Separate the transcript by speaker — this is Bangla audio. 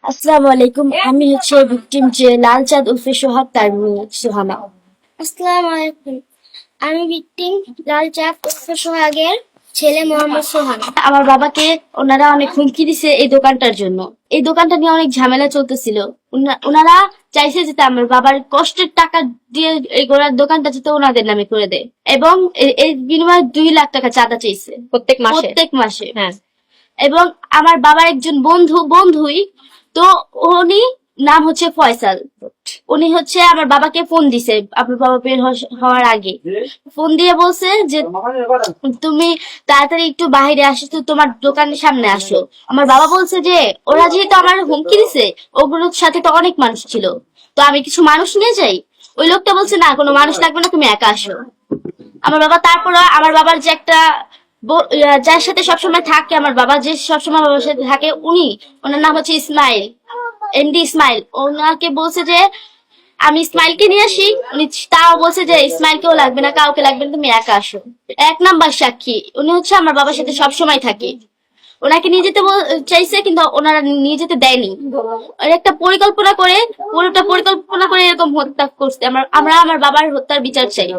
Speaker 1: আসসালামু আলাইকুম। আমি হচ্ছে ভিকটিম যে লাল চাঁদ উর্ফে সোহাগ তার মেয়ে সোহানা।
Speaker 2: আসসালামু আলাইকুম। আমি ভিকটিম লাল চাঁদ উর্ফে সোহাগের ছেলে মোহাম্মদ সোহান।
Speaker 1: আমার বাবাকে ওনারা অনেক হুমকি দিছে এই দোকানটার জন্য। এই দোকানটা নিয়ে অনেক ঝামেলা চলতেছিল। ওনারা চাইছে যাতে আমার বাবার কষ্টের টাকা দিয়ে এই গোড়ার দোকানটা যাতে ওনাদের নামে করে দেয়, এবং এর বিনিময়ে 2 লাখ টাকা চাঁদা চাইছে প্রত্যেক মাসে।
Speaker 3: হ্যাঁ,
Speaker 1: এবং আমার বাবার একজন বন্ধুই তো, উনি নাম হচ্ছে ফয়সাল। উনি হচ্ছে আমার বাবাকে ফোন দিছে আপনার বাবা বের হওয়ার আগে। ফোন দিয়ে বলছে যে তুমি তাড়াতাড়ি একটু বাইরে আসো, তো তোমার দোকানের সামনে আসো। আমার বাবা বলছে যে ওরা যেহেতু আমার হুমকি দিছে, ওগুলোর সাথে তো অনেক মানুষ ছিল, তো আমি কিছু মানুষ নিয়ে যাই। ওই লোকটা বলছে না, কোনো মানুষ লাগবে না, তুমি একা আসো। আমার বাবা তারপর আমার বাবার যে একটা যার সাথে সবসময় থাকে, আমার বাবা যে সবসময় বাবার সাথে থাকে, ওনার নাম হচ্ছে ইসমাইল, এমডি ইসমাইল। ওনাকে বলছে যে আমি ইসমাইলকে নিয়ে আসি। উনি তাও বলছে যে ইসমাইলকেও লাগবে না, কাউকে লাগবে না, তুমি একা আসো। 1 নাম্বার সাক্ষী উনি হচ্ছে আমার বাবার সাথে সবসময় থাকে। ওনাকে নিয়ে যেতে চাইছে, কিন্তু ওনারা নিয়ে যেতে দেয়নি। আর একটা পুরোটা পরিকল্পনা করে এরকম হত্যা করছে। আমরা আমার বাবার হত্যার বিচার চাই।